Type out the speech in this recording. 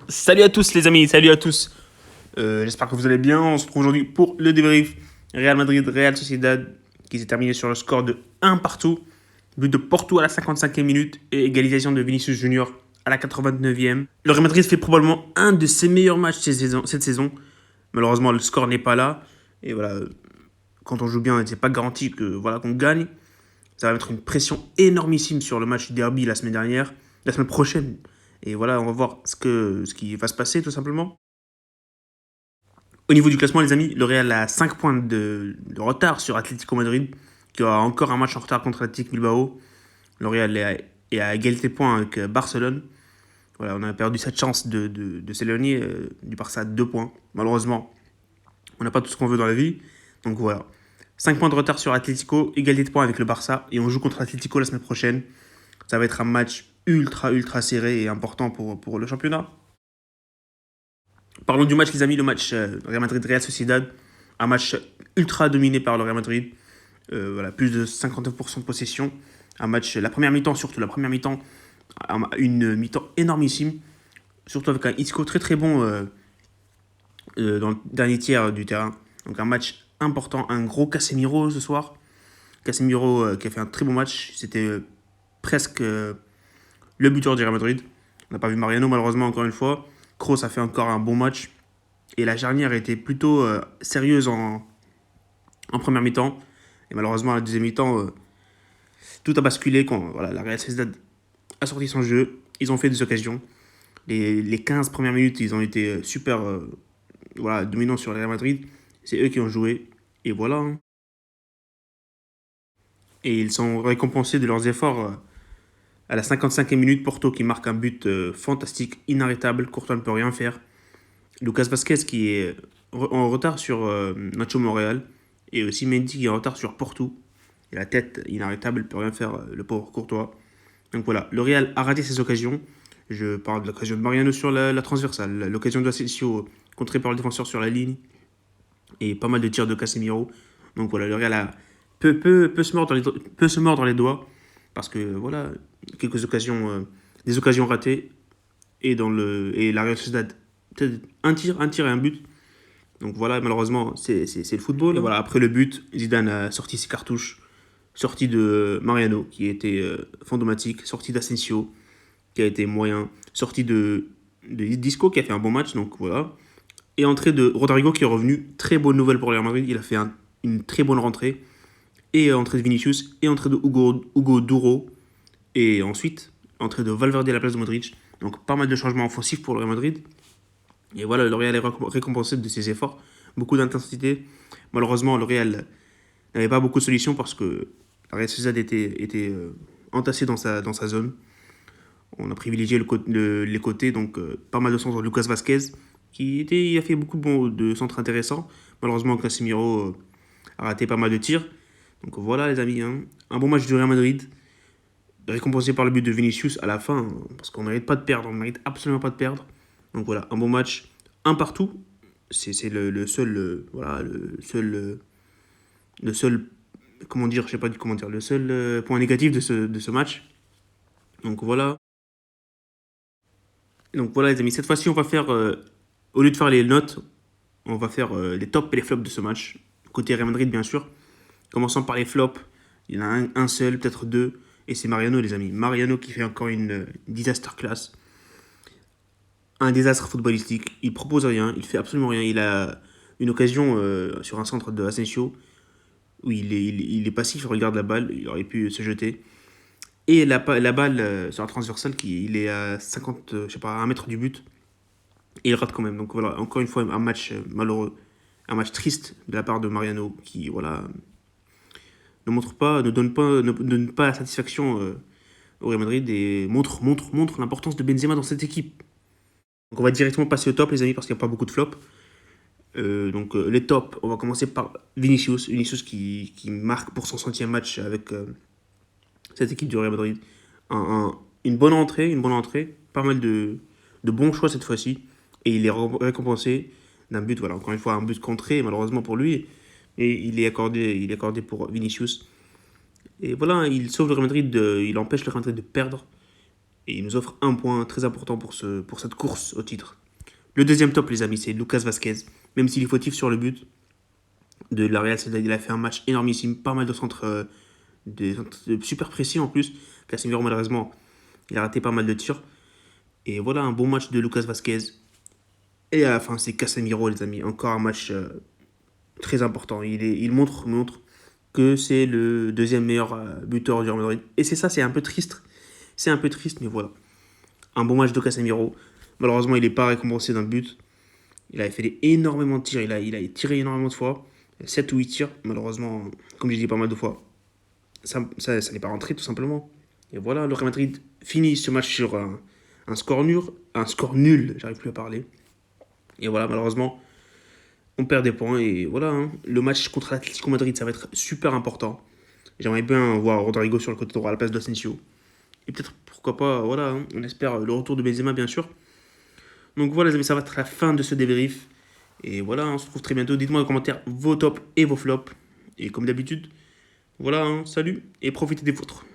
Salut à tous les amis, salut à tous. J'espère que vous allez bien. On se retrouve aujourd'hui pour le débrief Real Madrid, Real Sociedad, qui s'est terminé sur le score de 1 partout. But de Porto à la 55e minute et égalisation de Vinicius Junior à la 89e. Le Real Madrid fait probablement un de ses meilleurs matchs cette saison. Malheureusement, le score n'est pas là. Et voilà, quand on joue bien, c'est pas garanti que voilà qu'on gagne. Ça va mettre une pression énormissime sur le match derby la semaine prochaine. Et voilà, on va voir ce qui va se passer tout simplement. Au niveau du classement, les amis, le Real a 5 points de retard sur Atlético Madrid, qui a encore un match en retard contre Athletic Bilbao. Le Real est à égalité de points avec Barcelone. Voilà, on a perdu cette chance de s'éloigner du Barça à 2 points. Malheureusement, on n'a pas tout ce qu'on veut dans la vie. Donc voilà. 5 points de retard sur Atlético, égalité de points avec le Barça. Et on joue contre Atlético la semaine prochaine. Ça va être un match ultra serré et important pour le championnat. Parlons du match, les amis, le match Real Madrid-Real Sociedad. Un match ultra dominé par le Real Madrid. Voilà, plus de 59% de possession. Un match, la première mi-temps, surtout la première mi-temps, une mi-temps énormissime. Surtout avec un Isco très bon dans le dernier tiers du terrain. Donc un match important, un gros Casemiro ce soir. Casemiro qui a fait un très bon match. C'était presque le buteur du Real Madrid. On n'a pas vu Mariano malheureusement encore une fois. Kroos a fait encore un bon match. Et la charnière était plutôt sérieuse en première mi-temps. Et malheureusement, à la deuxième mi-temps, tout a basculé quand voilà, la Real Sociedad a sorti son jeu. Ils ont fait des occasions. Les 15 premières minutes, ils ont été super voilà, dominants sur le Real Madrid. C'est eux qui ont joué. Et voilà. Hein. Et ils sont récompensés de leurs efforts à la 55e minute. Porto qui marque un but fantastique, inarrêtable. Courtois ne peut rien faire. Lucas Vasquez qui est en retard sur Nacho Monreal. Et aussi Mendy qui est en retard sur Porto. Et la tête inarrêtable, il ne peut rien faire, le pauvre Courtois. Donc voilà, le Real a raté ses occasions. Je parle de l'occasion de Mariano sur la transversale, l'occasion de Asensio contrée par le défenseur sur la ligne, et pas mal de tirs de Casemiro. Donc voilà, le Real peut se mordre les doigts, parce que voilà, quelques occasions, des occasions ratées, et la Real Sociedad, peut-être un tir et un but. Donc voilà, malheureusement, c'est le football. Et voilà, après le but, Zidane a sorti ses cartouches. Sortie de Mariano, qui était fantomatique. Sortie d'Asensio, qui a été moyen. Sortie de Disco, qui a fait un bon match. Donc voilà. Et entrée de Rodrigo, qui est revenu. Très bonne nouvelle pour le Real Madrid. Il a fait une très bonne rentrée. Et entrée de Vinicius. Et entrée de Hugo Duro. Et ensuite, entrée de Valverde à la place de Modric. Donc pas mal de changements offensifs pour le Real Madrid. Et voilà, le Real est récompensé de ses efforts. Beaucoup d'intensité. Malheureusement, le Real n'avait pas beaucoup de solutions parce que la Real Sociedad était entassée dans sa zone. On a privilégié les côtés, donc pas mal de centres. Lucas Vasquez, il a fait beaucoup de centres intéressants. Malheureusement, Casemiro a raté pas mal de tirs. Donc voilà, les amis, hein. Un bon match du Real Madrid, récompensé par le but de Vinicius à la fin, hein, parce qu'on ne mérite pas de perdre, on ne mérite absolument pas de perdre. Donc voilà, un bon match, un partout. C'est le seul, voilà, le seul, comment dire, je sais pas comment dire, le seul point négatif de ce match. Donc voilà. Donc voilà les amis, cette fois-ci on va faire, au lieu de faire les notes, on va faire les tops et les flops de ce match. Côté Real Madrid bien sûr. Commençons par les flops. Il y en a un seul, peut-être deux. Et c'est Mariano les amis. Mariano qui fait encore une disaster class. Un désastre footballistique. Il propose rien, il fait absolument rien. Il a une occasion sur un centre de Asensio où il est passif, il regarde la balle, il aurait pu se jeter. Et la balle sur la transversale, il est à 50, je sais pas, à 1 mètre du but. Et il rate quand même. Donc voilà, encore une fois, un match malheureux. Un match triste de la part de Mariano qui, voilà, ne donne pas la satisfaction au Real Madrid et montre l'importance de Benzema dans cette équipe. Donc on va directement passer au top, les amis, parce qu'il n'y a pas beaucoup de flops. Les tops, on va commencer par Vinicius. Vinicius qui marque pour son centième match avec cette équipe du Real Madrid. Une bonne entrée, pas mal de bons choix cette fois-ci. Et il est récompensé d'un but, voilà, encore une fois, un but contré, malheureusement pour lui. Et il est accordé pour Vinicius. Et voilà, il sauve le Real Madrid, il empêche le Real Madrid de perdre. Et il nous offre un point très important pour cette course au titre. Le deuxième top, les amis, c'est Lucas Vasquez. Même s'il est fautif sur le but de la Real Sociedad, il a fait un match énormissime. Pas mal de centres, super précis en plus. Casemiro, malheureusement, il a raté pas mal de tirs. Et voilà, un bon match de Lucas Vasquez. Et à la fin, c'est Casemiro, les amis. Encore un match très important. Il montre que c'est le deuxième meilleur buteur du Real Madrid. Et c'est ça, c'est un peu triste. C'est un peu triste, mais voilà. Un bon match de Casemiro. Malheureusement, il n'est pas récompensé d'un but. Il avait fait énormément de tirs. Il a tiré énormément de fois. 7 ou 8 tirs. Malheureusement, comme j'ai dit pas mal de fois, ça n'est pas rentré tout simplement. Et voilà, le Real Madrid finit ce match sur un score nul. Un score nul, j'arrive plus à parler. Et voilà, malheureusement, on perd des points. Et voilà, hein, le match contre l'Atlético Madrid, ça va être super important. J'aimerais bien voir Rodrigo sur le côté droit à la place d'Asensio. Et peut-être, pourquoi pas, voilà, hein, on espère le retour de Benzema, bien sûr. Donc voilà, les amis, ça va être la fin de ce débrief. Et voilà, on se retrouve très bientôt. Dites-moi dans les commentaires vos tops et vos flops. Et comme d'habitude, voilà, hein, salut et profitez des vôtres.